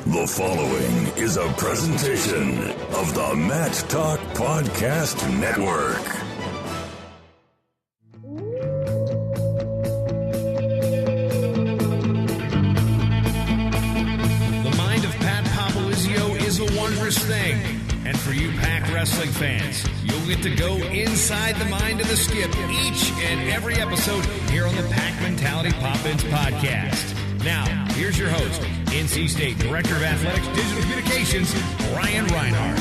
The following is a presentation of the Matt Talk Podcast Network. The mind of Pat Popolizio is a wondrous thing. And for you Pac wrestling fans, you'll get to go inside the mind of the Skip each and every episode here on the Pac Mentality Pop-Ins podcast. Now, here's your host, NC State Director of Athletics Digital Communications, Brian Reinhardt.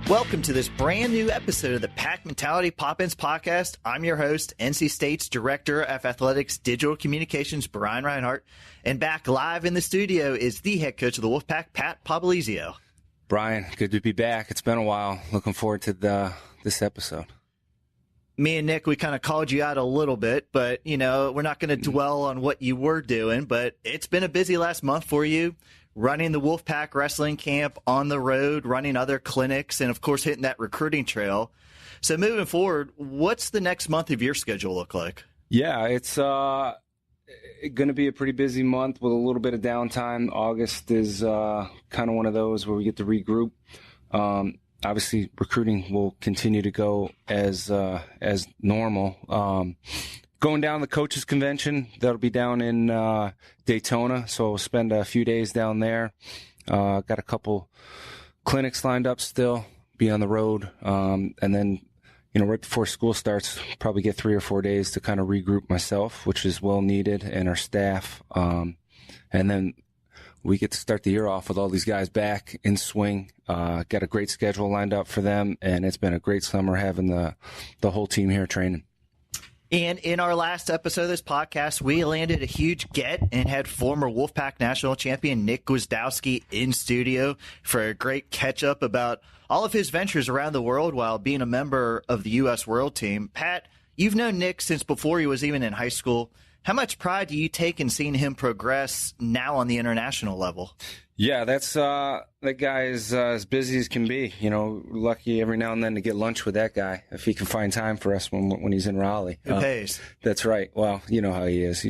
Welcome to this brand new episode of the Pac Mentality Pop-Ins podcast. I'm your host, NC State's Director of Athletics Digital Communications, Brian Reinhardt. And back live in the studio is the head coach of the Wolfpack, Pat Popolizio. Brian, good to be back. It's been a while. Looking forward to this episode. Me and Nick, we kind of called you out a little bit, but, we're not going to dwell on what you were doing, but it's been a busy last month for you, running the Wolfpack Wrestling Camp on the road, running other clinics, and, of course, hitting that recruiting trail. So moving forward, what's the next month of your schedule look like? Yeah, it's going to be a pretty busy month with a little bit of downtime. August is kind of one of those where we get to regroup. Obviously, recruiting will continue to go as normal. Going down the coaches convention, that'll be down in Daytona, so we'll spend a few days down there. Got a couple clinics lined up still, be on the road, and then right before school starts, probably get 3 or 4 days to kind of regroup myself, which is well needed, and our staff, and then we get to start the year off with all these guys back in swing. Got a great schedule lined up for them, and it's been a great summer having the whole team here training. And in our last episode of this podcast, we landed a huge get and had former Wolfpack National Champion Nick Gwiazdowski in studio for a great catch-up about all of his ventures around the world while being a member of the U.S. World Team. Pat, you've known Nick since before he was even in high school. How much pride do you take in seeing him progress now on the international level? Yeah, that guy is as busy as can be. Lucky every now and then to get lunch with that guy if he can find time for us when he's in Raleigh. Who pays? That's right. Well, you know how he is.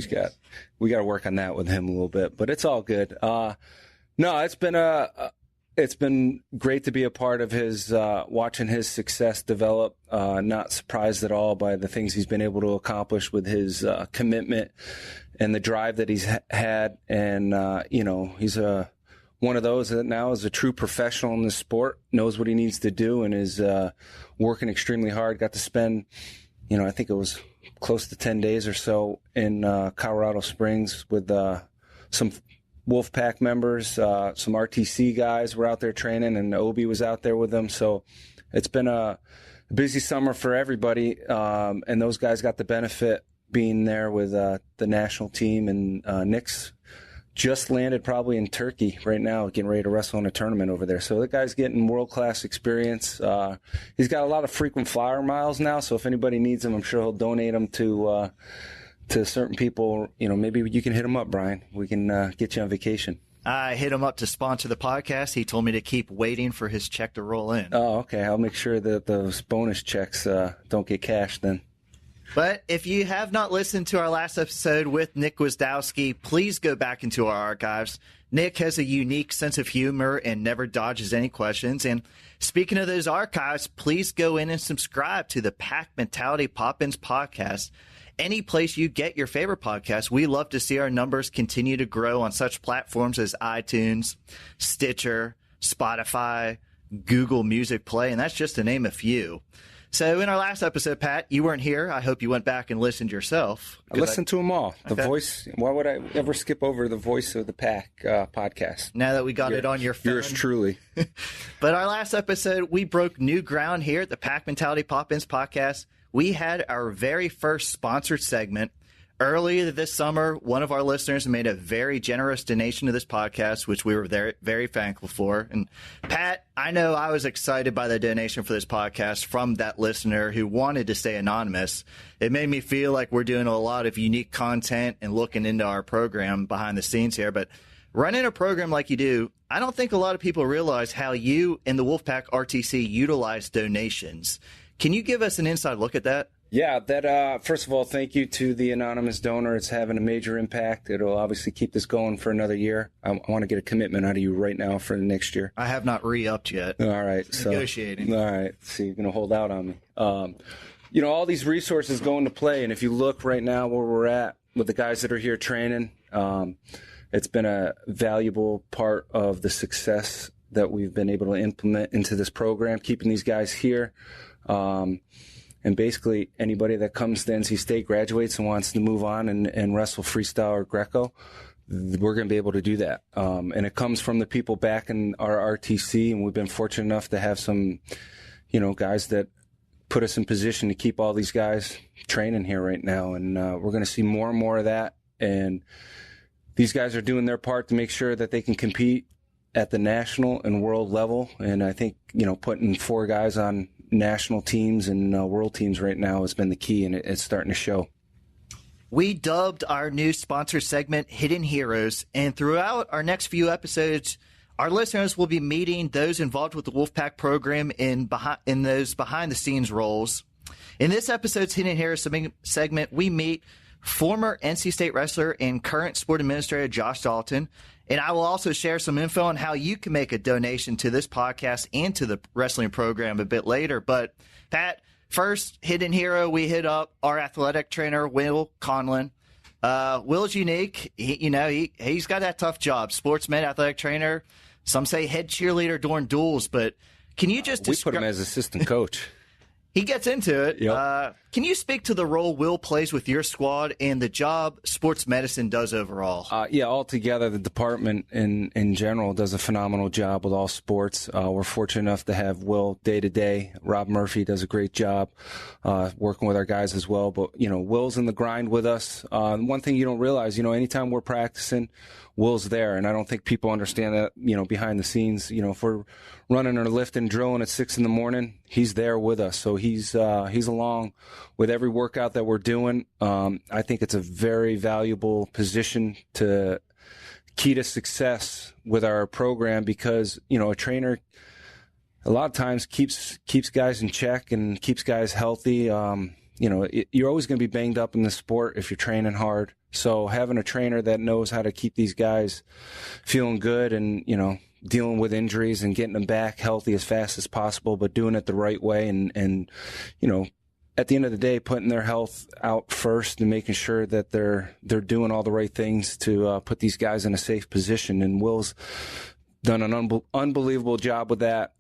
We got to work on that with him a little bit, but it's all good. No, it's been great to be a part of his, watching his success develop. Not surprised at all by the things he's been able to accomplish with his commitment and the drive that he's had. And, he's one of those that now is a true professional in this sport, knows what he needs to do, and is working extremely hard. Got to spend, I think it was close to 10 days or so in Colorado Springs with some Wolfpack members, some RTC guys were out there training, and Obi was out there with them. So it's been a busy summer for everybody, and those guys got the benefit being there with the national team. And Nick's just landed probably in Turkey right now, getting ready to wrestle in a tournament over there. So the guy's getting world-class experience. He's got a lot of frequent flyer miles now, so if anybody needs them, I'm sure he'll donate them to certain people. Maybe you can hit him up, Brian. We can get you on vacation. I hit him up to sponsor the podcast. He told me to keep waiting for his check to roll in. Oh, okay. I'll make sure that those bonus checks don't get cashed then. But if you have not listened to our last episode with Nick Gwiazdowski, please go back into our archives. Nick has a unique sense of humor and never dodges any questions. And speaking of those archives, please go in and subscribe to the Pac Mentality Pop-Ins podcast. Any place you get your favorite podcast, we love to see our numbers continue to grow on such platforms as iTunes, Stitcher, Spotify, Google Music Play, and that's just to name a few. So in our last episode, Pat, you weren't here. I hope you went back and listened yourself. I listened to them all. The voice. Why would I ever skip over the Voice of the Pack podcast? Now that we got it on your phone. Yours truly. But our last episode, we broke new ground here at the Pac Mentality Pop-Ins podcast. We had our very first sponsored segment. Earlier this summer, one of our listeners made a very generous donation to this podcast, which we were very, very thankful for. And Pat, I know I was excited by the donation for this podcast from that listener who wanted to stay anonymous. It made me feel like we're doing a lot of unique content and looking into our program behind the scenes here. But running a program like you do, I don't think a lot of people realize how you and the Wolfpack RTC utilize donations. Can you give us an inside look at that? Yeah, that first of all, thank you to the anonymous donor. It's having a major impact. It'll obviously keep this going for another year. I want to get a commitment out of you right now for the next year. I have not re-upped yet. All right. Negotiating. All right. So you're going to hold out on me. All these resources go into play. And if you look right now where we're at with the guys that are here training, it's been a valuable part of the success that we've been able to implement into this program, keeping these guys here. And basically, anybody that comes to NC State, graduates, and wants to move on and wrestle freestyle or Greco, we're going to be able to do that. And it comes from the people back in our RTC, and we've been fortunate enough to have some, guys that put us in position to keep all these guys training here right now. And we're going to see more and more of that. And these guys are doing their part to make sure that they can compete at the national and world level. And I think, putting 4 guys on national teams and world teams right now has been the key, and it's starting to show. We dubbed our new sponsor segment Hidden Heroes, and throughout our next few episodes, our listeners will be meeting those involved with the Wolfpack program in those behind-the-scenes roles. In this episode's Hidden Heroes segment, we meet former NC State wrestler and current sport administrator Josh Dalton. And I will also share some info on how you can make a donation to this podcast and to the wrestling program a bit later. But, Pat, first, Hidden Hero, we hit up our athletic trainer, Will Conlon. Will's unique. He's got that tough job. Sportsman, athletic trainer. Some say head cheerleader during duels. But can you just we put him as assistant coach. He gets into it. Yep. Can you speak to the role Will plays with your squad and the job sports medicine does overall? Altogether, the department in general does a phenomenal job with all sports. We're fortunate enough to have Will day to day. Rob Murphy does a great job working with our guys as well. But, Will's in the grind with us. One thing you don't realize, anytime we're practicing, Will's there. And I don't think people understand that, behind the scenes, if we're running or lifting, drilling at 6 a.m, he's there with us. So he's along with every workout that we're doing. I think it's a very valuable position to key to success with our program because, a trainer a lot of times keeps guys in check and keeps guys healthy. You're always going to be banged up in the sport if you're training hard. So having a trainer that knows how to keep these guys feeling good and, dealing with injuries and getting them back healthy as fast as possible, but doing it the right way and at the end of the day, putting their health out first and making sure that they're doing all the right things to put these guys in a safe position. And Will's done an unbelievable job with that.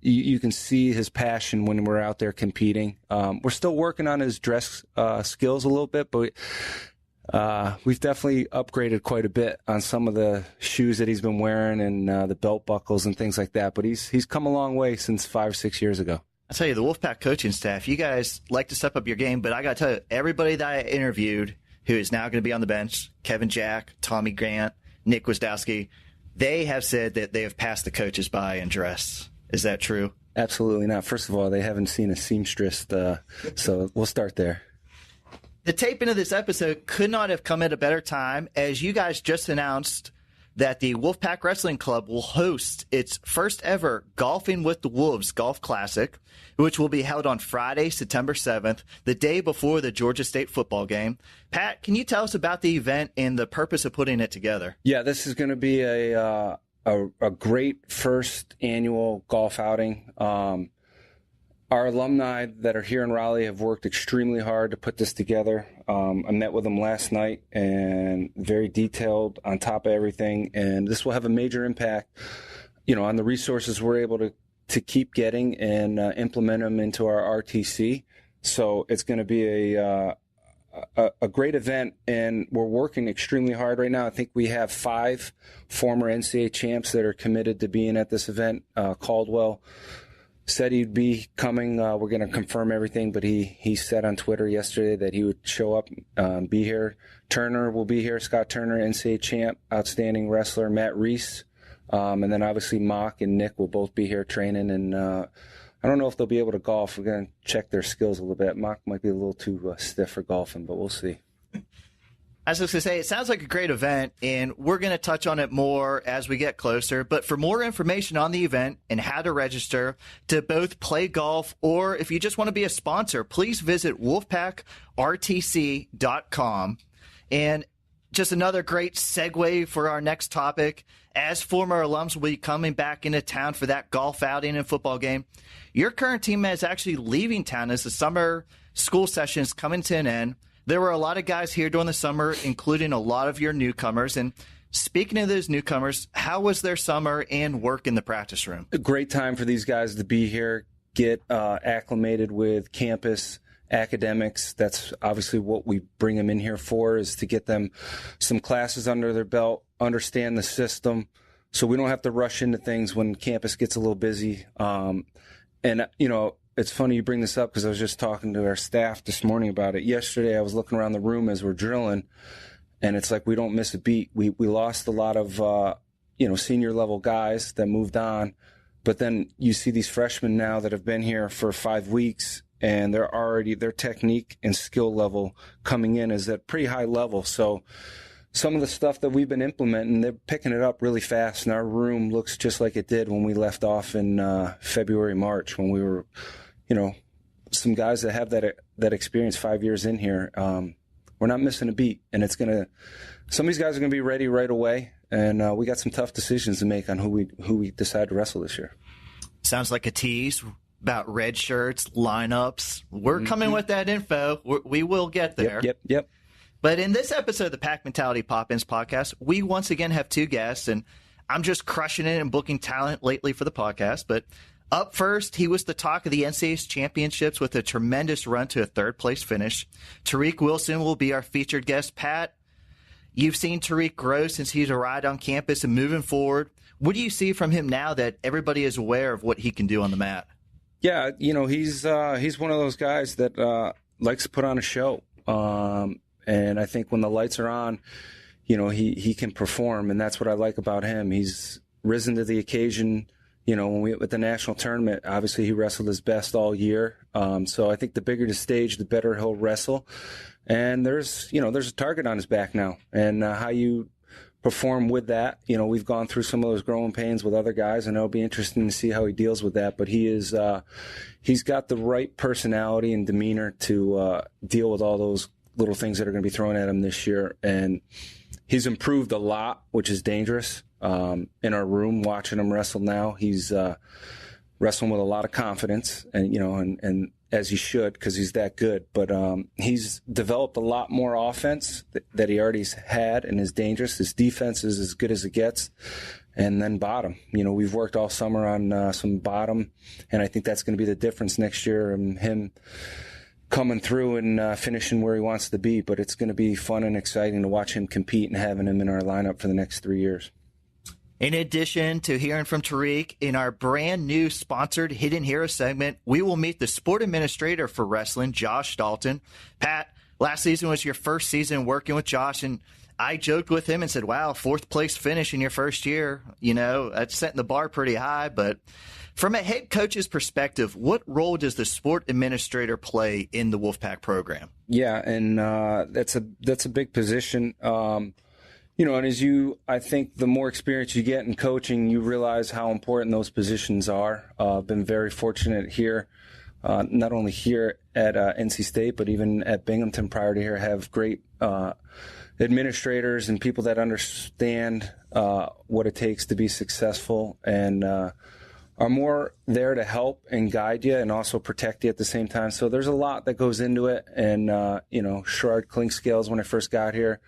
You can see his passion when we're out there competing. We're still working on his dress skills a little bit, but we've definitely upgraded quite a bit on some of the shoes that he's been wearing and the belt buckles and things like that. But he's come a long way since 5 or 6 years ago. I'll tell you, the Wolfpack coaching staff, you guys like to step up your game, but I got to tell you, everybody that I interviewed who is now going to be on the bench, Kevin Jack, Tommy Grant, Nick Wisdowski, they have said that they have passed the coaches by in dress. Is that true? Absolutely not. First of all, they haven't seen a seamstress, so we'll start there. The taping of this episode could not have come at a better time, as you guys just announced that the Wolfpack Wrestling Club will host its first ever Golfing with the Wolves Golf Classic, which will be held on Friday, September 7th, the day before the Georgia State football game. Pat, can you tell us about the event and the purpose of putting it together? Yeah, this is going to be a great first annual golf outing. Our alumni that are here in Raleigh have worked extremely hard to put this together. I met with them last night and very detailed on top of everything. And this will have a major impact, on the resources we're able to keep getting and implement them into our RTC. So it's going to be a great event, and we're working extremely hard right now. I think we have 5 former NCAA champs that are committed to being at this event. Caldwell said he'd be coming. We're going to confirm everything, but he said on Twitter yesterday that he would show up, be here. Turner will be here. Scott Turner, NCAA champ, outstanding wrestler. Matt Reese, and then obviously Mock and Nick will both be here training. And I don't know if they'll be able to golf. We're going to check their skills a little bit. Mock might be a little too stiff for golfing, but we'll see. As I was going to say, it sounds like a great event, and we're going to touch on it more as we get closer. But for more information on the event and how to register to both play golf or if you just want to be a sponsor, please visit wolfpackrtc.com. And just another great segue for our next topic. As former alums will be coming back into town for that golf outing and football game, your current team is actually leaving town as the summer school session is coming to an end. There were a lot of guys here during the summer, including a lot of your newcomers. And speaking of those newcomers, how was their summer and work in the practice room? A great time for these guys to be here, get acclimated with campus academics. That's obviously what we bring them in here for, is to get them some classes under their belt, understand the system, so we don't have to rush into things when campus gets a little busy. It's funny you bring this up because I was just talking to our staff this morning about it. Yesterday, I was looking around the room as we're drilling, and it's like we don't miss a beat. We lost a lot of, senior level guys that moved on, but then you see these freshmen now that have been here for 5 weeks, and their technique and skill level coming in is at pretty high level. So some of the stuff that we've been implementing, they're picking it up really fast, and our room looks just like it did when we left off in February, March, when we were, some guys that have that experience 5 years in here. We're not missing a beat, and some of these guys are going to be ready right away, and we got some tough decisions to make on who we decide to wrestle this year. Sounds like a tease about red shirts, lineups. We're coming with that info. We will get there. Yep. But in this episode of the Pack Mentality Pop-Ins podcast, we once again have two guests, and I'm just crushing it and booking talent lately for the podcast. But up first, he was the talk of the NCAA's championships with a tremendous run to a third-place finish. Tariq Wilson will be our featured guest. Pat, you've seen Tariq grow since he's arrived on campus and moving forward. What do you see from him now that everybody is aware of what he can do on the mat? Yeah, he's one of those guys that likes to put on a show. And I think when the lights are on, he can perform, and that's what I like about him. He's risen to the occasion. When we with the national tournament, obviously he wrestled his best all year. So I think the bigger the stage, the better he'll wrestle. And there's a target on his back now, and how you perform with that. We've gone through some of those growing pains with other guys, and it'll be interesting to see how he deals with that. But he's got the right personality and demeanor to deal with all those little things that are going to be thrown at him this year. And he's improved a lot, which is dangerous. In our room, watching him wrestle now, he's wrestling with a lot of confidence, and and as he should, because he's that good. But he's developed a lot more offense that he already had, and is dangerous. His defense is as good as it gets. And then bottom. We've worked all summer on some bottom, and I think that's going to be the difference next year, and him coming through and finishing where he wants to be. But it's going to be fun and exciting to watch him compete and having him in our lineup for the next 3 years. In addition to hearing from Tariq, in our brand new sponsored Hidden Hero segment, we will meet the sport administrator for wrestling, Josh Dalton. Pat, last season was your first season working with Josh, and I joked with him and said, wow, 4th place finish in your first year. That's setting the bar pretty high. But from a head coach's perspective, what role does the sport administrator play in the Wolfpack program? Yeah, and that's a big position. And I think the more experience you get in coaching, you realize how important those positions are. I've been very fortunate here, not only here at NC State, but even at Binghamton prior to here, have great administrators and people that understand what it takes to be successful, and are more there to help and guide you and also protect you at the same time. So there's a lot that goes into it. And, Sherrod Clinkscales, when I first got here,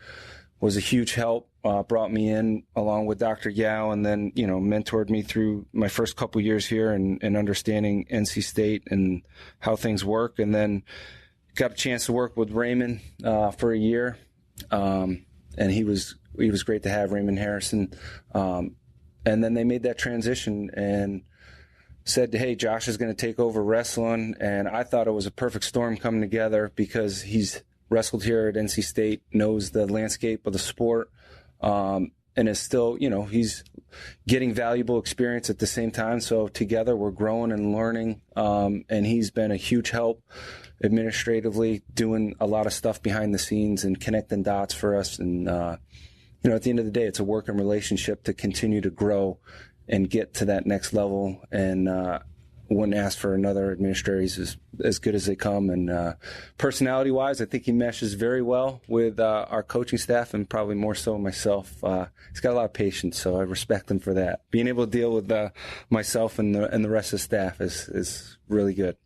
was a huge help, brought me in along with Dr. Yao, and then, mentored me through my first couple years here and understanding NC State and how things work. And then got a chance to work with Raymond for a year. And he was great to have, Raymond Harrison. And then they made that transition and said, hey, Josh is going to take over wrestling. And I thought it was a perfect storm coming together because he's wrestled here at NC State, knows the landscape of the sport, is still, he's getting valuable experience at the same time. So together we're growing and learning. And he's been a huge help administratively, doing a lot of stuff behind the scenes and connecting dots for us. And, at the end of the day, it's a working relationship to continue to grow and get to that next level. And wouldn't ask for another administrator. He's as good as they come. And personality-wise, I think he meshes very well with our coaching staff, and probably more so myself. He's got a lot of patience, so I respect him for that. Being able to deal with myself and the rest of the staff is really good.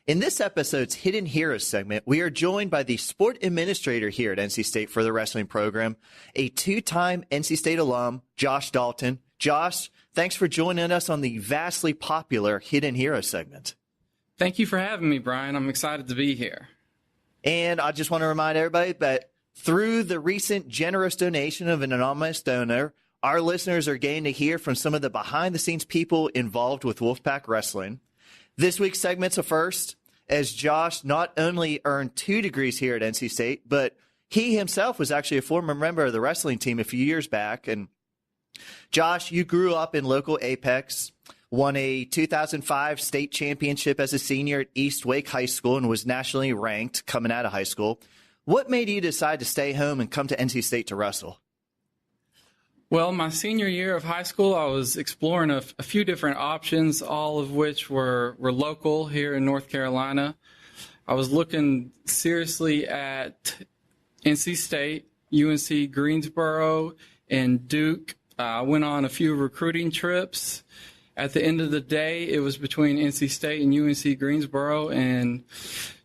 In this episode's Hidden Heroes segment, we are joined by the sport administrator here at NC State for the wrestling program, a two-time NC State alum, Josh Dalton. Josh, thanks for joining us on the vastly popular Hidden Heroes segment. Thank you for having me, Brian. I'm excited to be here. And I just want to remind everybody that through the recent generous donation of an anonymous donor, our listeners are getting to hear from some of the behind-the-scenes people involved with Wolfpack Wrestling. This week's segment's a first, as Josh not only earned 2 degrees here at NC State, but he himself was actually a former member of the wrestling team a few years back. And Josh, you grew up in local Apex, won a 2005 state championship as a senior at East Wake High School, and was nationally ranked coming out of high school. What made you decide to stay home and come to NC State to wrestle? Well, my senior year of high school, I was exploring a few different options, all of which were local here in North Carolina. I was looking seriously at NC State, UNC Greensboro, and Duke. I went on a few recruiting trips. At the end of the day, it was between NC State and UNC Greensboro. And,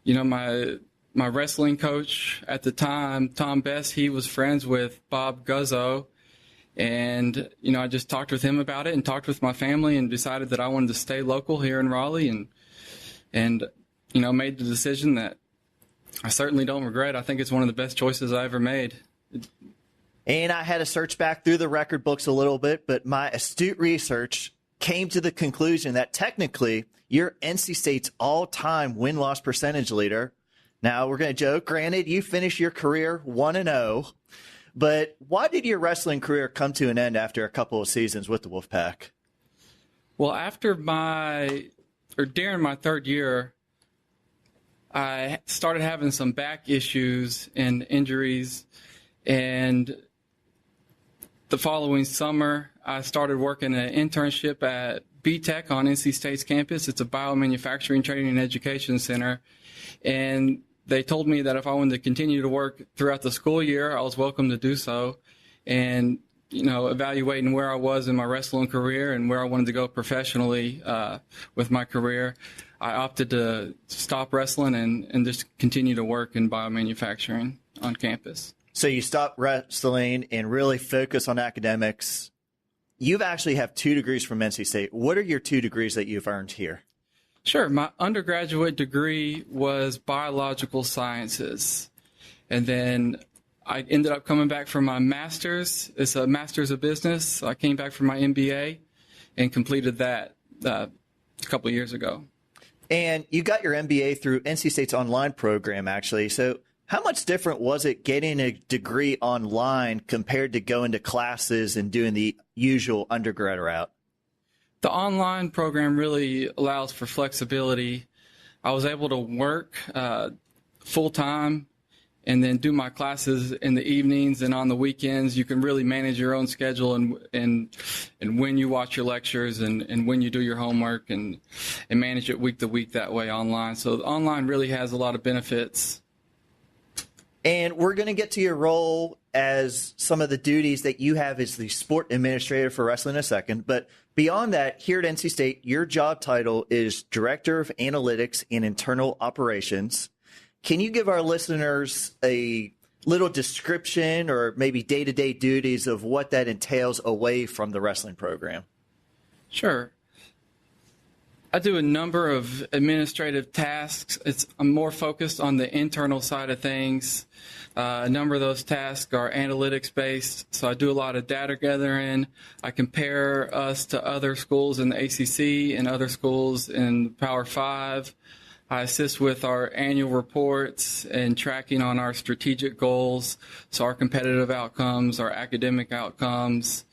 my wrestling coach at the time, Tom Best, he was friends with Bob Guzzo. And, I just talked with him about it and talked with my family and decided that I wanted to stay local here in Raleigh and made the decision that I certainly don't regret. I think it's one of the best choices I ever made. And I had to search back through the record books a little bit, but my astute research came to the conclusion that technically you're NC State's all-time win-loss percentage leader. Now, we're going to joke. Granted, you finished your career 1-0, but why did your wrestling career come to an end after a couple of seasons with the Wolfpack? Well, during my third year, I started having some back issues and injuries, and the following summer, I started working an internship at BTech on NC State's campus. It's a biomanufacturing training and education center. And they told me that if I wanted to continue to work throughout the school year, I was welcome to do so. And, evaluating where I was in my wrestling career and where I wanted to go professionally with my career, I opted to stop wrestling and just continue to work in biomanufacturing on campus. So you stopped wrestling and really focus on academics. You actually have 2 degrees from NC State. What are your 2 degrees that you've earned here? Sure. My undergraduate degree was biological sciences. And then I ended up coming back for my master's. It's a master's of business. I came back for my MBA and completed that a couple of years ago. And you got your MBA through NC State's online program, actually. So how much different was it getting a degree online compared to going to classes and doing the usual undergrad route? The online program really allows for flexibility. I was able to work full-time and then do my classes in the evenings and on the weekends. You can really manage your own schedule and when you watch your lectures and when you do your homework and manage it week to week that way online. So online really has a lot of benefits. And we're going to get to your role as some of the duties that you have as the sport administrator for wrestling in a second. But beyond that, here at NC State, your job title is Director of Analytics and Internal Operations. Can you give our listeners a little description or maybe day-to-day duties of what that entails away from the wrestling program? Sure. I do a number of administrative tasks. I'm more focused on the internal side of things. A number of those tasks are analytics-based, so I do a lot of data gathering. I compare us to other schools in the ACC and other schools in Power 5. I assist with our annual reports and tracking on our strategic goals, so our competitive outcomes, our academic outcomes.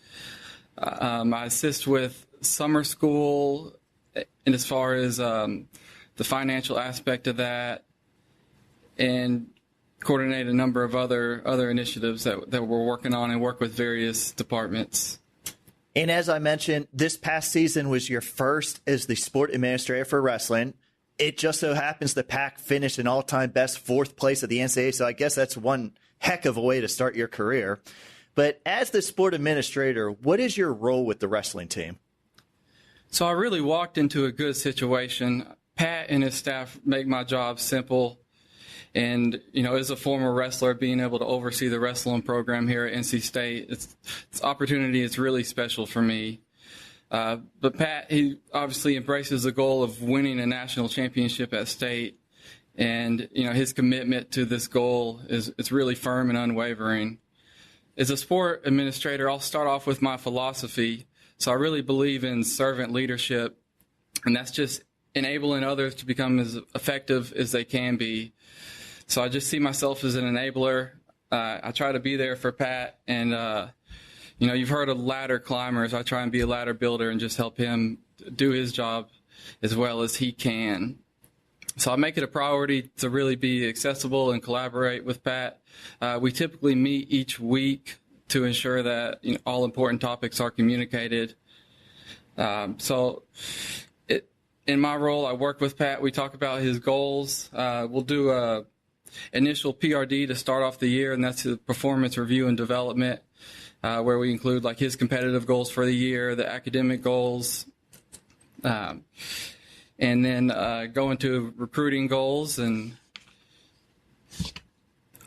I assist with summer school, and as far as the financial aspect of that, and coordinate a number of other initiatives that we're working on and work with various departments. And as I mentioned, this past season was your first as the sport administrator for wrestling. It just so happens the Pack finished an all-time best 4th place at the NCAA, so I guess that's one heck of a way to start your career. But as the sport administrator, what is your role with the wrestling team? So I really walked into a good situation. Pat and his staff make my job simple. And, as a former wrestler, being able to oversee the wrestling program here at NC State, it's opportunity is really special for me. But Pat, he obviously embraces the goal of winning a national championship at State. And, his commitment to this goal is really firm and unwavering. As a sport administrator, I'll start off with my philosophy. So I really believe in servant leadership, and that's just enabling others to become as effective as they can be. So I just see myself as an enabler. I try to be there for Pat, and you've heard of ladder climbers. I try and be a ladder builder and just help him do his job as well as he can. So I make it a priority to really be accessible and collaborate with Pat. We typically meet each week to ensure that all important topics are communicated. In my role, I work with Pat. We talk about his goals. We'll do a initial PRD to start off the year, and that's the performance review and development, where we include his competitive goals for the year, the academic goals, and then go into recruiting goals. And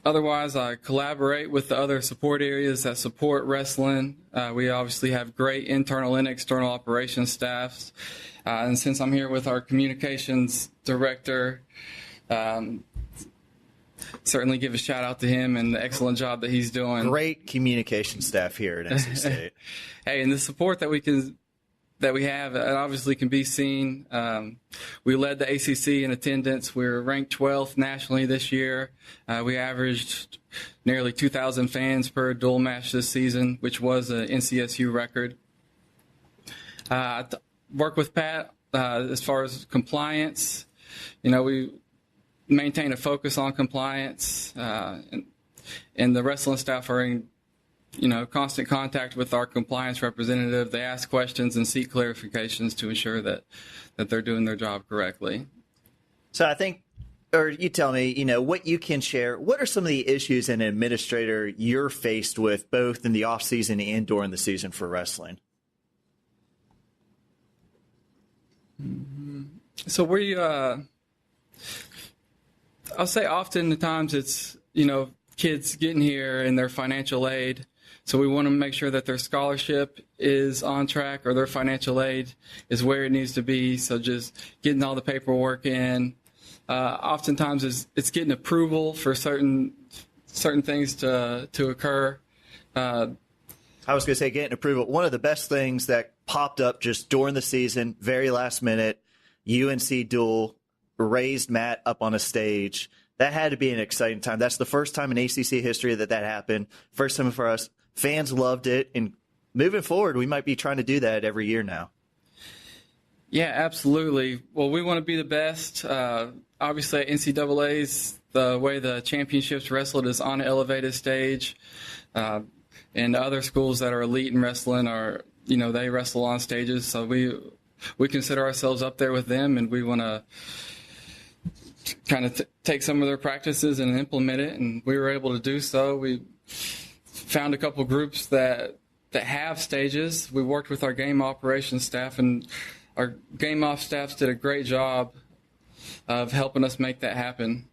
otherwise, I collaborate with the other support areas that support wrestling. We obviously have great internal and external operations staffs. And since I'm here with our communications director, certainly give a shout out to him and the excellent job that he's doing. Great communication staff here at NC State. Hey, and the support that we have, it obviously can be seen. We led the ACC in attendance. We were ranked 12th nationally this year. We averaged nearly 2,000 fans per dual match this season, which was an NCSU record. I work with Pat as far as compliance. We maintain a focus on compliance, and the wrestling staff are in constant contact with our compliance representative. They ask questions and seek clarifications to ensure that they're doing their job correctly. So I think, or you tell me, what you can share. What are some of the issues an administrator you're faced with both in the off season and during the season for wrestling? So I'll say oftentimes it's, kids getting here and their financial aid. So we want to make sure that their scholarship is on track or their financial aid is where it needs to be. So just getting all the paperwork in. Oftentimes it's getting approval for certain things to occur. I was going to say getting approval. One of the best things that popped up just during the season, very last minute, UNC duel, raised Matt up on a stage. That had to be an exciting time. That's the first time in ACC history that happened. First time for us. Fans loved it. And moving forward, we might be trying to do that every year now. Yeah, absolutely. Well, we want to be the best. Obviously, at NCAA's, the way the championships wrestled is on an elevated stage. And other schools that are elite in wrestling are, they wrestle on stages. So we consider ourselves up there with them, and we want to kind of take some of their practices and implement it, and we were able to do so. We found a couple groups that have stages. We worked with our game operations staff, and our game ops staffs did a great job of helping us make that happen.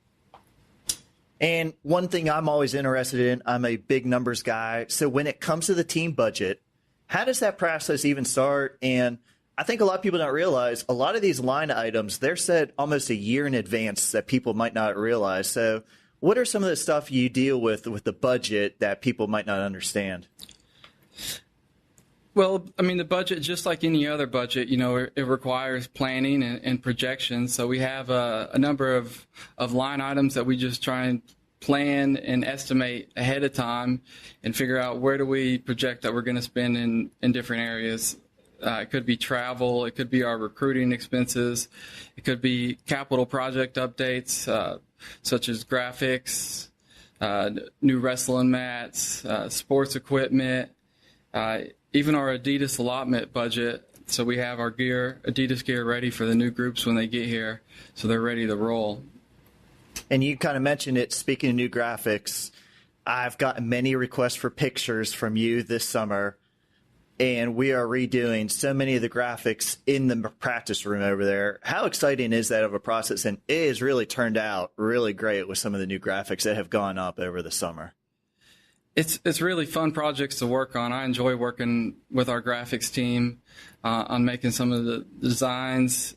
And one thing I'm always interested in, I'm a big numbers guy. So when it comes to the team budget, how does that process even start? And I think a lot of people don't realize a lot of these line items, they're set almost a year in advance that people might not realize. So what are some of the stuff you deal with the budget that people might not understand? Well, I mean, the budget, just like any other budget, it requires planning and projection. So we have a number of line items that we just try and plan and estimate ahead of time and figure out where do we project that we're going to spend in different areas. It could be travel. It could be our recruiting expenses. It could be capital project updates, such as graphics, new wrestling mats, sports equipment, even our Adidas allotment budget. So we have our Adidas gear ready for the new groups when they get here, so they're ready to roll. And you kind of mentioned it, speaking of new graphics, I've gotten many requests for pictures from you this summer, and we are redoing so many of the graphics in the practice room over there. How exciting is that of a process? And it has really turned out really great with some of the new graphics that have gone up over the summer. It's really fun projects to work on. I enjoy working with our graphics team on making some of the designs.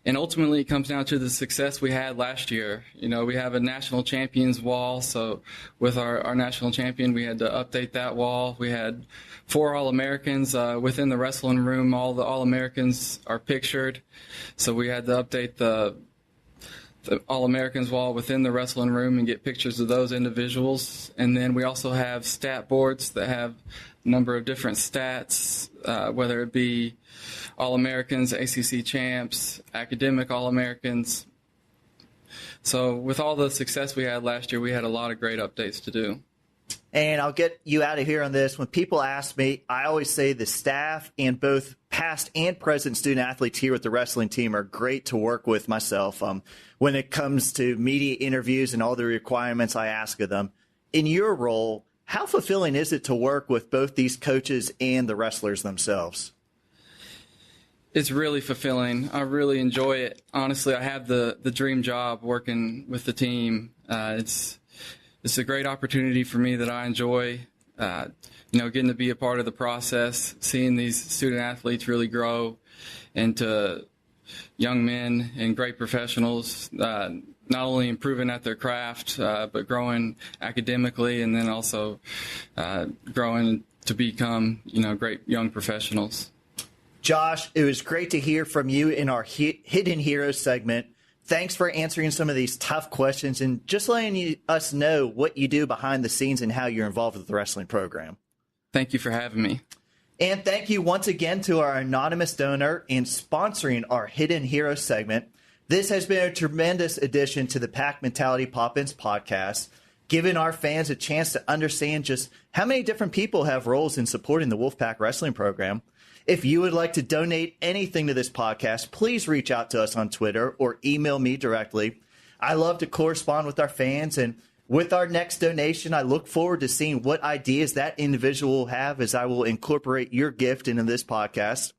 And ultimately, it comes down to the success we had last year. We have a national champions wall. So with our national champion, we had to update that wall. We had 4 All-Americans within the wrestling room. All the All-Americans are pictured. So we had to update the All-Americans wall within the wrestling room and get pictures of those individuals. And then we also have stat boards that have a number of different stats, whether it be All-Americans, ACC champs, academic All-Americans. So with all the success we had last year, we had a lot of great updates to do. And I'll get you out of here on this. When people ask me, I always say the staff and both past and present student athletes here with the wrestling team are great to work with myself when it comes to media interviews and all the requirements I ask of them. In your role, how fulfilling is it to work with both these coaches and the wrestlers themselves? It's really fulfilling. I really enjoy it. Honestly, I have the dream job working with the team. It's a great opportunity for me that I enjoy, getting to be a part of the process, seeing these student athletes really grow into young men and great professionals, not only improving at their craft, but growing academically and then also growing to become, great young professionals. Josh, it was great to hear from you in our Hidden Heroes segment. Thanks for answering some of these tough questions and just letting us know what you do behind the scenes and how you're involved with the wrestling program. Thank you for having me. And thank you once again to our anonymous donor in sponsoring our Hidden Heroes segment. This has been a tremendous addition to the Pack Mentality Pop-Ins podcast, giving our fans a chance to understand just how many different people have roles in supporting the Wolfpack Wrestling program. If you would like to donate anything to this podcast, please reach out to us on Twitter or email me directly. I love to correspond with our fans, and with our next donation, I look forward to seeing what ideas that individual will have as I will incorporate your gift into this podcast.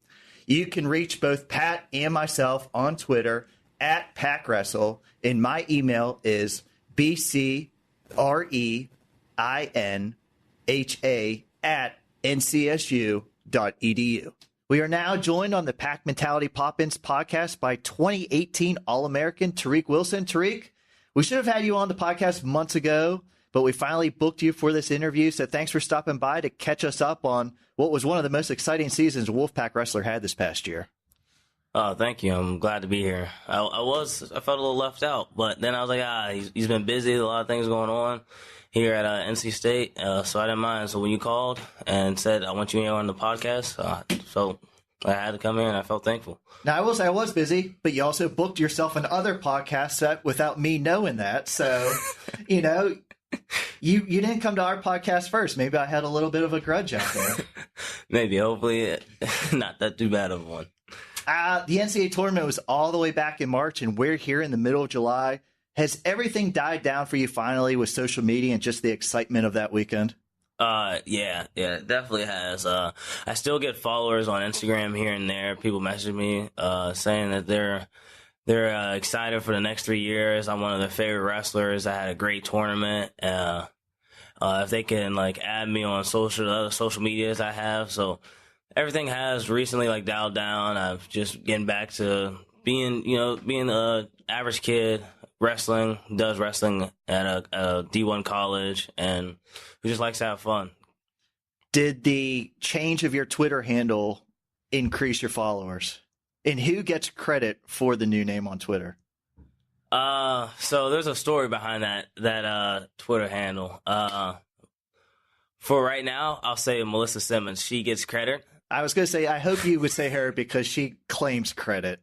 You can reach both Pat and myself on Twitter at PackWrestle, and my email is bcreinha@ncsu.edu. We are now joined on the Pack Mentality Pop-Ins podcast by 2018 All-American Tariq Wilson. Tariq, we should have had you on the podcast months ago, but we finally booked you for this interview. So thanks for stopping by to catch us up on what was one of the most exciting seasons a Wolfpack wrestler had this past year. Oh, thank you. I'm glad to be here. I felt a little left out, but then I was like, he's been busy. A lot of things going on here at NC State, so I didn't mind. So when you called and said, I want you here on the podcast, so I had to come here, and I felt thankful. Now, I will say I was busy, but you also booked yourself another podcast set without me knowing that. So, you didn't come to our podcast first. Maybe I had a little bit of a grudge out there. Maybe, hopefully, not that too bad of one. The NCAA tournament was all the way back in March, and we're here in the middle of July. Has everything died down for you finally with social media and just the excitement of that weekend? Yeah, it definitely has. I still get followers on Instagram here and there. People message me, saying that they're excited for the next 3 years. I'm one of their favorite wrestlers. I had a great tournament. If they can add me on the other social medias I have. So everything has recently dialed down. I'm just getting back to being a average kid does wrestling at a D1 college, and who just likes to have fun. Did the change of your Twitter handle increase your followers? And who gets credit for the new name on Twitter? So there's a story behind that Twitter handle. For right now, I'll say Melissa Simmons. She gets credit. I was going to say, I hope you would say her because she claims credit.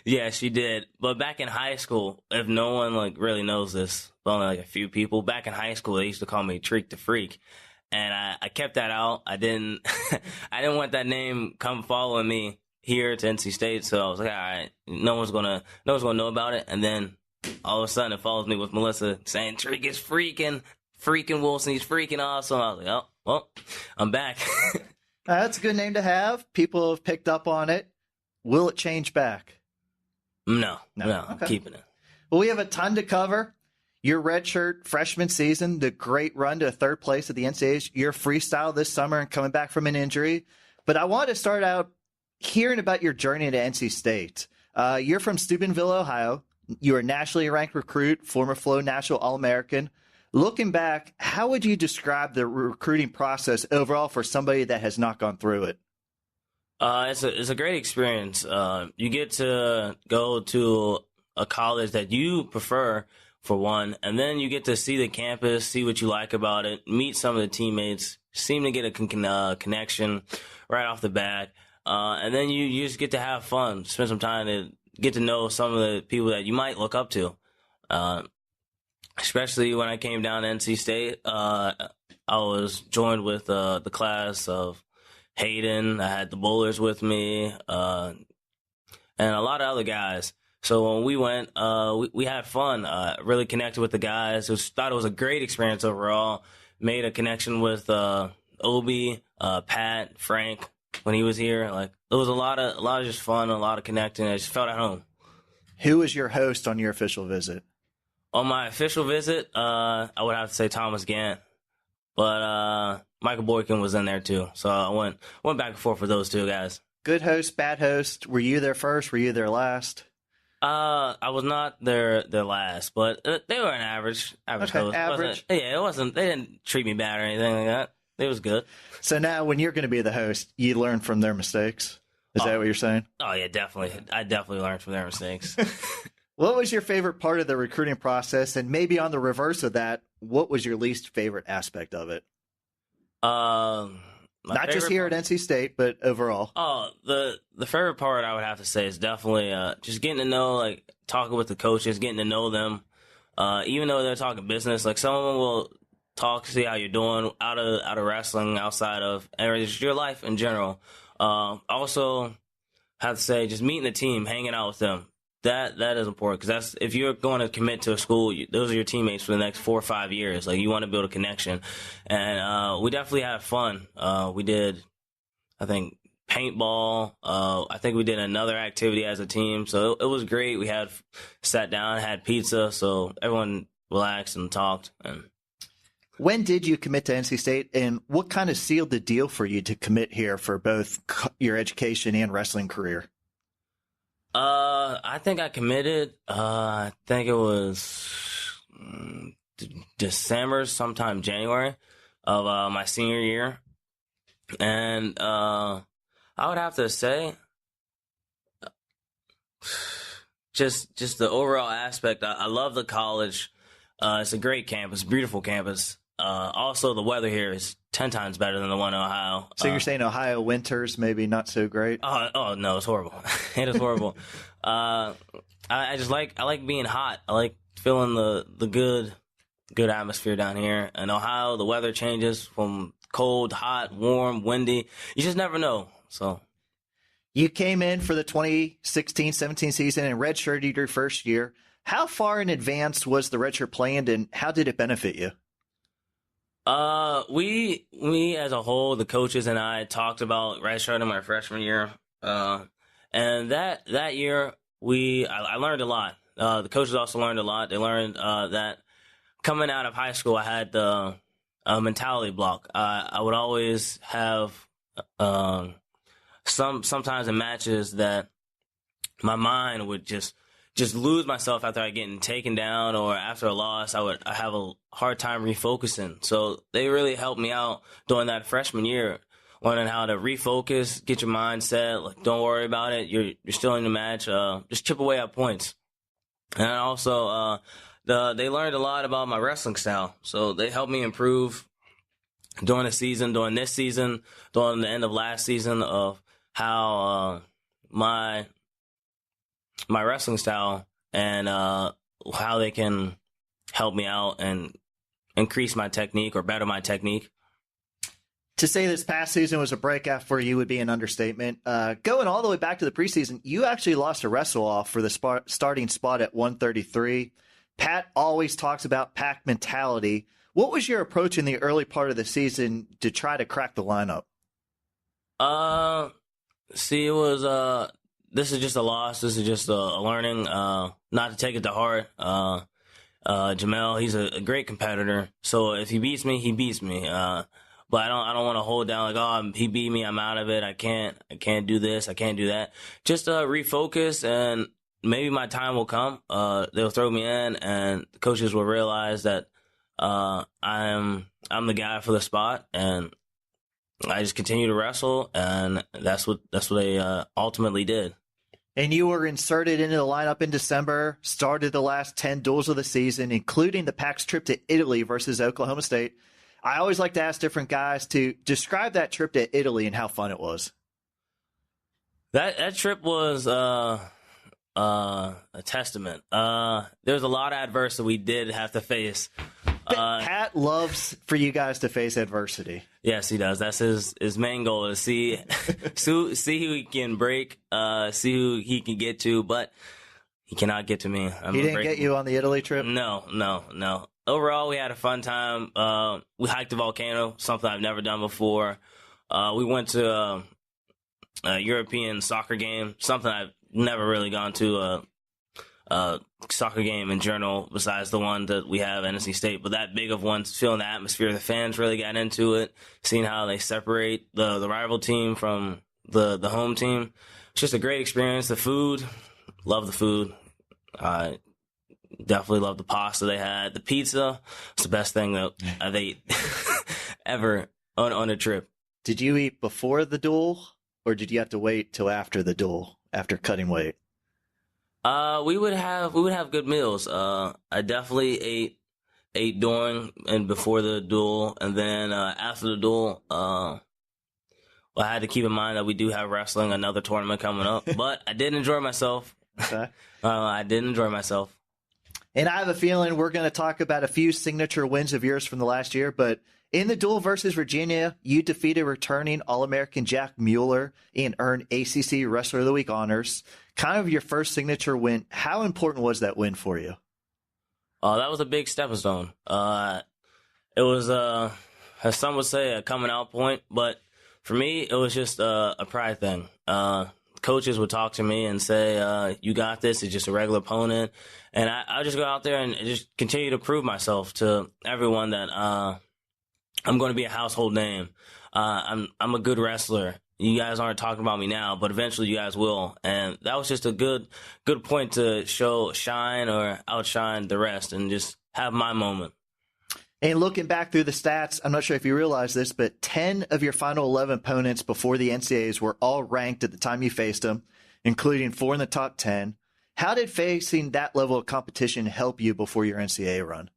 Yeah, she did. But back in high school, if no one really knows this, only a few people, back in high school, they used to call me Tariq the Freak. And I kept that out. I didn't I didn't want that name come following me here to NC State. So I was like, all right, no one's gonna know about it. And then all of a sudden it follows me with Melissa saying Tariq is freaking Wilson, he's freaking awesome. I was like, oh, well, I'm back. That's a good name to have. People have picked up on it. Will it change back? No, okay. I'm keeping it. Well, we have a ton to cover. Your redshirt freshman season, the great run to third place at the NCAAs, your freestyle this summer and coming back from an injury. But I want to start out hearing about your journey to NC State. You're from Steubenville, Ohio. You're a nationally ranked recruit, former Flow National All-American. Looking back, how would you describe the recruiting process overall for somebody that has not gone through it? It's a great experience. You get to go to a college that you prefer, for one, and then you get to see the campus, see what you like about it, meet some of the teammates, seem to get a connection right off the bat, and then you just get to have fun, spend some time to get to know some of the people that you might look up to. Especially when I came down to NC State, I was joined with the class of Hayden. I had the bowlers with me, and a lot of other guys. So when we went, we had fun. Really connected with the guys. Thought it was a great experience overall. Made a connection with Obi, Pat, Frank when he was here. It was a lot of just fun, a lot of connecting. I just felt at home. Who was your host on your official visit? On my official visit, I would have to say Thomas Gant, but Michael Boykin was in there too. So I went back and forth with those two guys. Good host, bad host. Were you there first? Were you there last? I was not their last, but they were an average host. Average. It wasn't. They didn't treat me bad or anything like that. It was good. So now, when you're going to be the host, you learn from their mistakes. Is that what you're saying? Oh yeah, definitely. I definitely learned from their mistakes. What was your favorite part of the recruiting process? And maybe on the reverse of that, what was your least favorite aspect of it? Not just here at NC State, but overall. Oh, the favorite part I would have to say is definitely just getting to know, talking with the coaches, getting to know them. Even though they're talking business, someone will talk, see how you're doing out of wrestling, outside of just your life in general. Also, have to say, just meeting the team, hanging out with them. That is important, because if you're going to commit to a school, those are your teammates for the next 4 or 5 years. You want to build a connection, and we definitely had fun. We did, I think, paintball. I think we did another activity as a team, so it was great. We sat down, had pizza, so everyone relaxed and talked. And when did you commit to NC State, and what kind of sealed the deal for you to commit here for both your education and wrestling career? I think I committed, I think it was December, sometime January of my senior year. And I would have to say just the overall aspect. I love the college. It's a great campus, beautiful campus. Also, the weather here is 10 times better than the one in Ohio. So you're saying Ohio winters maybe not so great? Oh no, it's horrible. It is horrible. I like being hot. I like feeling the good atmosphere down here. In Ohio, the weather changes from cold, hot, warm, windy. You just never know. So you came in for the 2016-17 season and redshirted your first year. How far in advance was the redshirt planned, and how did it benefit you? We as a whole, the coaches and I, talked about redshirting my freshman year. And that year I learned a lot. The coaches also learned a lot. They learned that coming out of high school, I had the mentality block. I would always have sometimes in matches that my mind would just just lose myself after I getting taken down or after a loss. I have a hard time refocusing. So they really helped me out during that freshman year, learning how to refocus, get your mind set. Like, don't worry about it. You're still in the match. Just chip away at points. And also, they learned a lot about my wrestling style. So they helped me improve during the season, during this season, during the end of last season, of how my wrestling style and how they can help me out and increase my technique or better my technique. To say this past season was a breakout for you would be an understatement. Going all the way back to the preseason, you actually lost a wrestle-off for the starting spot at 133. Pat always talks about pack mentality. What was your approach in the early part of the season to try to crack the lineup? It was this is just a loss. This is just a learning. Not to take it to heart. Jamel, he's a great competitor. So if he beats me, he beats me. But I don't want to hold down like, oh, he beat me, I'm out of it. I can't do this. I can't do that. Just refocus, and maybe my time will come. They'll throw me in, and the coaches will realize that I'm the guy for the spot, and I just continue to wrestle, and that's what they ultimately did. And you were inserted into the lineup in December, started the last 10 duels of the season, including the Pack's trip to Italy versus Oklahoma State. I always like to ask different guys to describe that trip to Italy and how fun it was. That trip was a testament. There's a lot of adversity we did have to face. Pat loves for you guys to face adversity. Yes, he does. That's his main goal, to see who he can break, see who he can get to, but he cannot get to me. He didn't get you on the Italy trip? No. Overall, we had a fun time. We hiked the volcano, something I've never done before. We went to a European soccer game, something I've never really gone to a soccer game in general, besides the one that we have at NC State. But that big of one, feeling the atmosphere, the fans really got into it, seeing how they separate the rival team from the home team. It's just a great experience. The food, love the food. Definitely love the pasta they had. The pizza, it's the best thing that I've ate ever on a trip. Did you eat before the duel, or did you have to wait till after the duel, after cutting weight? We would have good meals. I definitely ate during and before the duel, and then after the duel, I had to keep in mind that we do have wrestling, another tournament coming up. But I did enjoy myself. Okay. I did enjoy myself. And I have a feeling we're going to talk about a few signature wins of yours from the last year, but in the duel versus Virginia, you defeated returning All-American Jack Mueller and earned ACC Wrestler of the Week honors. Kind of your first signature win. How important was that win for you? That was a big stepping stone. It was, as some would say, a coming out point, but for me, it was just a pride thing. Coaches would talk to me and say, you got this, it's just a regular opponent. And I just go out there and just continue to prove myself to everyone that I'm going to be a household name. I'm a good wrestler. You guys aren't talking about me now, but eventually you guys will. And that was just a good point to shine or outshine the rest and just have my moment. And looking back through the stats, I'm not sure if you realize this, but 10 of your final 11 opponents before the NCAAs were all ranked at the time you faced them, including 4 in the top 10. How did facing that level of competition help you before your NCAA run?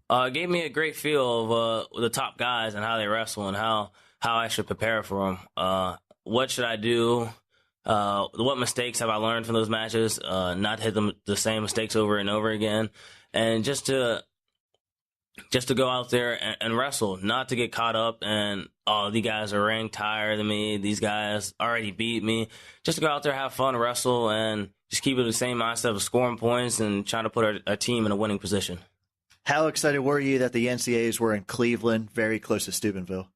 It gave me a great feel of the top guys and how they wrestle and how I should prepare for them. What should I do? What mistakes have I learned from those matches? Not hit the same mistakes over and over again. And just to go out there and wrestle, not to get caught up and, oh, these guys are ranked higher than me. These guys already beat me. Just to go out there, have fun, wrestle, and just keep it the same mindset of scoring points and trying to put our team in a winning position. How excited were you that the NCAAs were in Cleveland, very close to Steubenville?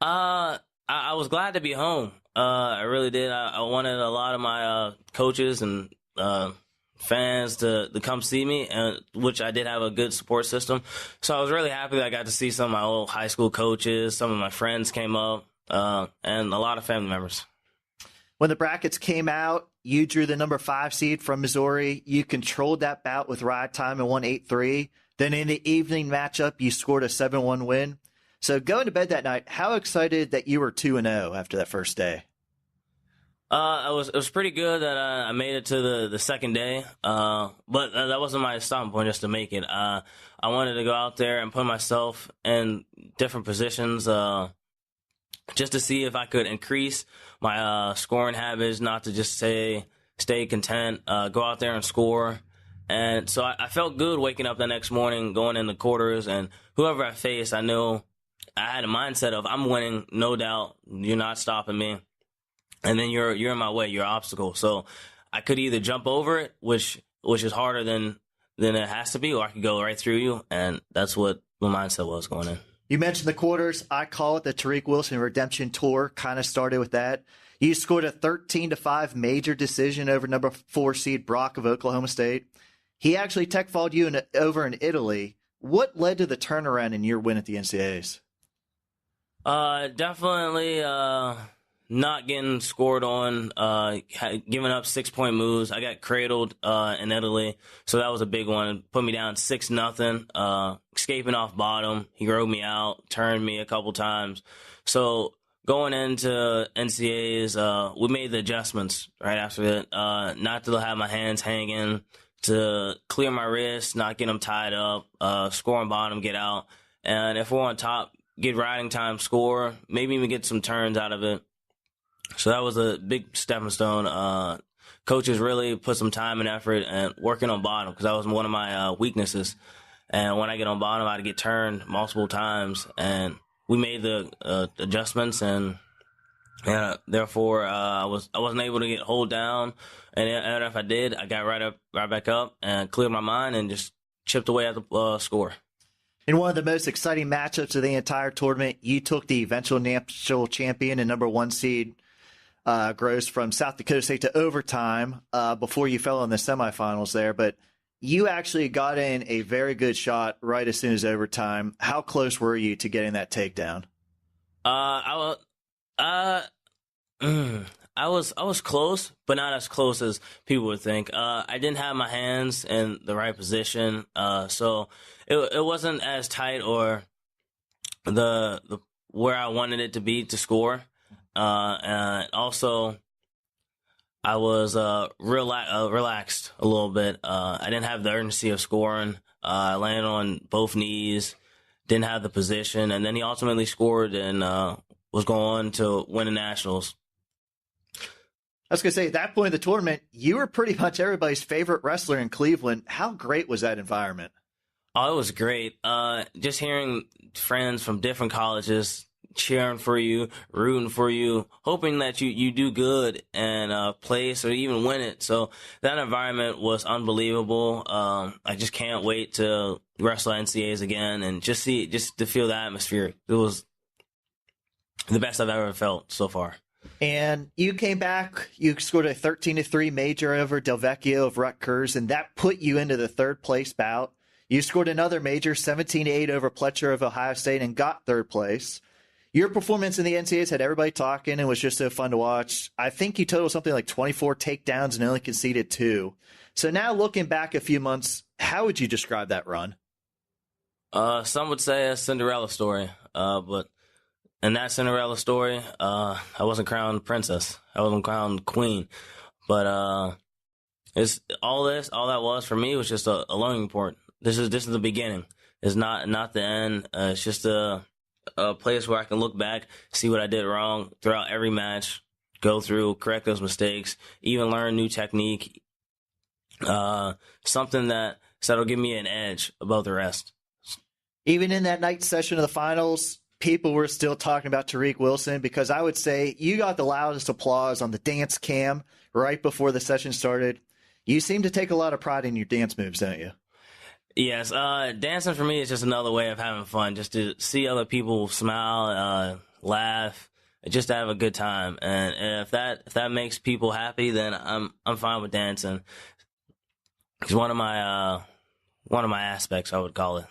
I was glad to be home. I really did. I wanted a lot of my coaches and fans to come see me, which I did have a good support system. So I was really happy that I got to see some of my old high school coaches, some of my friends came up, and a lot of family members. When the brackets came out, you drew the number 5 seed from Missouri. You controlled that bout with ride time and won 8-3. Then in the evening matchup, you scored a 7-1 win. So going to bed that night, how excited that you were 2-0 after that first day? It was pretty good that I made it to the second day, but that wasn't my stopping point just to make it. I wanted to go out there and put myself in different positions just to see if I could increase my scoring habits, not to just stay content, go out there and score. And so I felt good waking up the next morning, going in the quarters, and whoever I faced, I knew I had a mindset of I'm winning, no doubt. You're not stopping me. And then you're in my way, you're an obstacle. So I could either jump over it, which is harder than it has to be, or I could go right through you. And that's what my mindset was going in. You mentioned the quarters. I call it the Tariq Wilson Redemption Tour. Kind of started with that. You scored a 13-5 major decision over number 4 seed Brock of Oklahoma State. He actually tech-followed you over in Italy. What led to the turnaround in your win at the NCAAs? Definitely not getting scored on, giving up 6-point moves. I got cradled in Italy, so that was a big one. Put me down 6-0, escaping off bottom. He rode me out, turned me a couple times. So going into NCAAs, we made the adjustments right after that, not to have my hands hanging, to clear my wrists, not get them tied up, score on bottom, get out. And if we're on top, get riding time, score, maybe even get some turns out of it. So that was a big stepping stone. Coaches really put some time and effort and working on bottom, because that was one of my weaknesses. And when I get on bottom, I'd get turned multiple times. And we made the adjustments, and therefore I wasn't able to get hold down. And if I did, I got right back up and cleared my mind and just chipped away at the score. In one of the most exciting matchups of the entire tournament, you took the eventual national champion and number 1 seed Gross from South Dakota State to overtime before you fell in the semifinals there. But you actually got in a very good shot right as soon as overtime. How close were you to getting that takedown? I was close, but not as close as people would think. I didn't have my hands in the right position, so it wasn't as tight or the where I wanted it to be to score. And also, I was relaxed a little bit. I didn't have the urgency of scoring. I landed on both knees, didn't have the position, and then he ultimately scored and was going on to win the Nationals. I was going to say, at that point in the tournament, you were pretty much everybody's favorite wrestler in Cleveland. How great was that environment? Oh, it was great. Just hearing friends from different colleges cheering for you, rooting for you, hoping that you do good and place or even win it. So that environment was unbelievable. I just can't wait to wrestle NCAAs again and just to feel the atmosphere. It was the best I've ever felt so far. And you came back, you scored a 13-3 major over Del Vecchio of Rutgers, and that put you into the third place bout. You scored another major, 17-8 over Pletcher of Ohio State, and got third place. Your performance in the NCAAs had everybody talking and was just so fun to watch. I think you totaled something like 24 takedowns and only conceded 2. So now looking back a few months, how would you describe that run? Some would say a Cinderella story, but in that Cinderella story, I wasn't crowned princess. I wasn't crowned queen. But it's all that was for me was just a learning point. This is the beginning. It's not the end. It's just a place where I can look back, see what I did wrong throughout every match, go through, correct those mistakes, even learn new technique. Something that'll give me an edge above the rest. Even in that night session of the finals, people were still talking about Tariq Wilson, because I would say you got the loudest applause on the dance cam right before the session started. You seem to take a lot of pride in your dance moves, don't you? Yes, dancing for me is just another way of having fun, just to see other people smile, laugh, just to have a good time. And if that makes people happy, then I'm fine with dancing. It's one of my aspects, I would call it.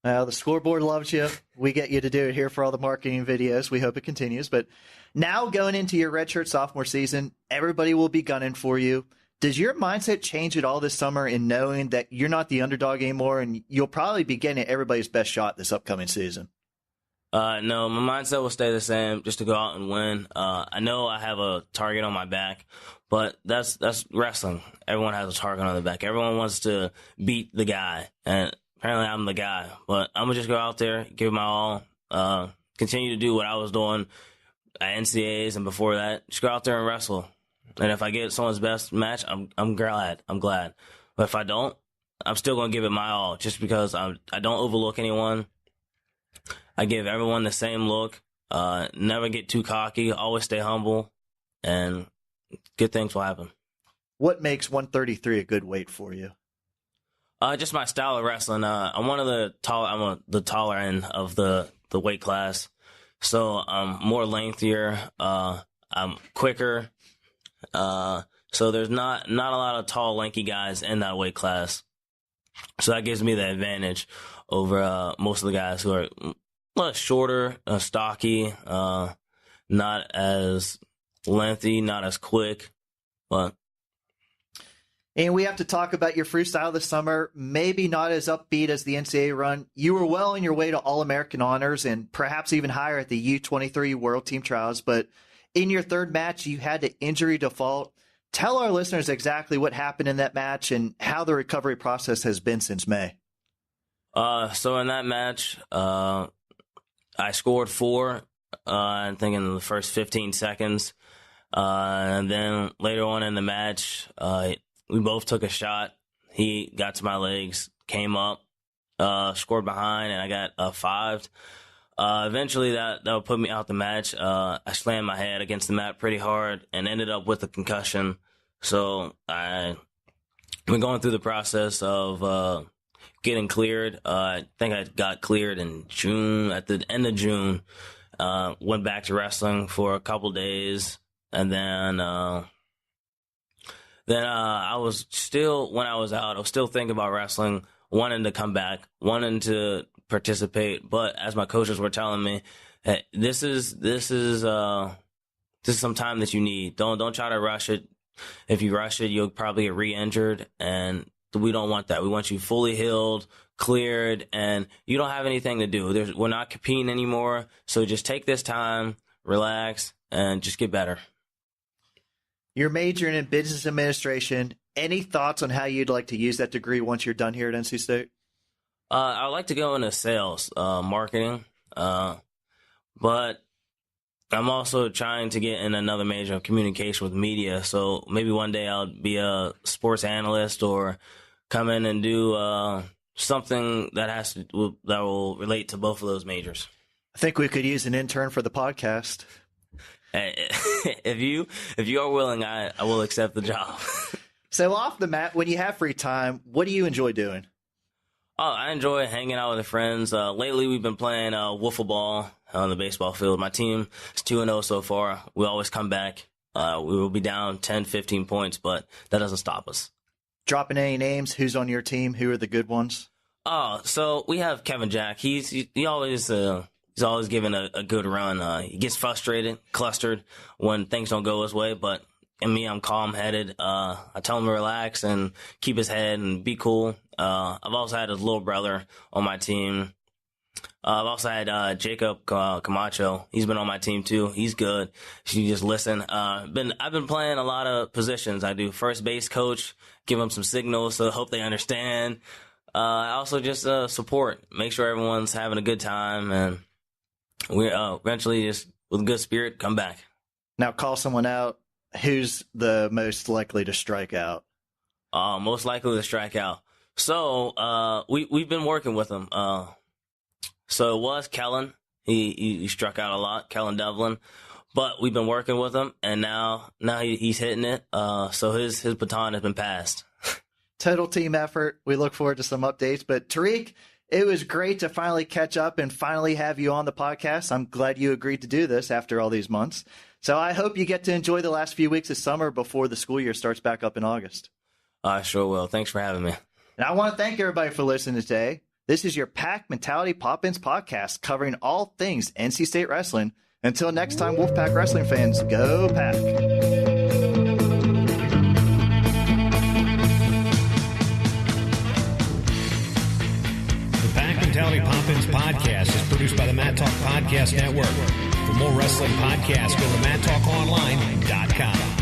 The scoreboard loves you. We get you to do it here for all the marketing videos. We hope it continues. But now going into your redshirt sophomore season, everybody will be gunning for you. Does your mindset change at all this summer in knowing that you're not the underdog anymore and you'll probably be getting everybody's best shot this upcoming season? No, my mindset will stay the same, just to go out and win. I know I have a target on my back, but that's wrestling. Everyone has a target on their back. Everyone wants to beat the guy, and apparently I'm the guy. But I'm going to just go out there, give my all, continue to do what I was doing at NCAAs and before that. Just go out there and wrestle. And if I get someone's best match, I'm glad. But if I don't, I'm still going to give it my all, just because I don't overlook anyone. I give everyone the same look. Never get too cocky. Always stay humble, and good things will happen. What makes 133 a good weight for you? Just my style of wrestling. I'm the taller end of the weight class, so I'm more lengthier. I'm quicker. So there's not a lot of tall, lanky guys in that weight class. So that gives me the advantage over most of the guys who are a lot shorter, stocky, not as lengthy, not as quick. But and we have to talk about your freestyle this summer. Maybe not as upbeat as the NCAA run. You were well on your way to All-American honors and perhaps even higher at the U23 World Team Trials. But in your third match, you had to injury default. Tell our listeners exactly what happened in that match and how the recovery process has been since May. So in that match, I scored 4, I think in the first 15 seconds. And then later on in the match, we both took a shot. He got to my legs, came up, scored behind, and I got 5'd. Eventually that would put me out the match. I slammed my head against the mat pretty hard and ended up with a concussion. So I've been going through the process of getting cleared. I think I got cleared in June, at the end of June. Went back to wrestling for a couple days, and then I was still, when I was out, I was still thinking about wrestling, wanting to come back, wanting to participate. But as my coaches were telling me, hey, this is some time that you need. Don't try to rush it. If you rush it, you'll probably get re-injured, and we don't want that. We want you fully healed, cleared, and you don't have anything to do. We're not competing anymore, so just take this time, relax, and just get better. You're majoring in business administration. Any thoughts on how you'd like to use that degree once you're done here at NC State? I'd like to go into sales, marketing, but I'm also trying to get in another major of communication with media. So maybe one day I'll be a sports analyst or come in and do something that will relate to both of those majors. I think we could use an intern for the podcast. If you are willing, I will accept the job. So off the mat, when you have free time, what do you enjoy doing? Oh, I enjoy hanging out with the friends. Lately, we've been playing wiffle ball on the baseball field. My team is 2-0 so far. We always come back. We will be down 10, 15 points, but that doesn't stop us. Dropping any names? Who's on your team? Who are the good ones? Oh, so we have Kevin Jack. He's always giving a good run. He gets frustrated, clustered when things don't go his way, but in me, I'm calm-headed. I tell him to relax and keep his head and be cool. I've also had his little brother on my team. I've also had Jacob Camacho. He's been on my team too. He's good. You just listen. I've been playing a lot of positions. I do first base coach, give them some signals, so I hope they understand. I also just support, make sure everyone's having a good time, and we eventually just with a good spirit come back. Now call someone out. Who's the most likely to strike out? Most likely to strike out. So we've been working with him. So it was Kellen. He struck out a lot, Kellen Devlin. But we've been working with him, and now he's hitting it. So his baton has been passed. Total team effort. We look forward to some updates. But Tariq, it was great to finally catch up and finally have you on the podcast. I'm glad you agreed to do this after all these months. So I hope you get to enjoy the last few weeks of summer before the school year starts back up in August. I sure will. Thanks for having me. And I want to thank everybody for listening today. This is your Pack Mentality Pop-Ins podcast covering all things NC State wrestling. Until next time, Wolfpack wrestling fans, go Pack! Mentality Pop-Ins podcast is produced by the Mat Talk Podcast Network. For more wrestling podcasts, go to MatTalkOnline.com.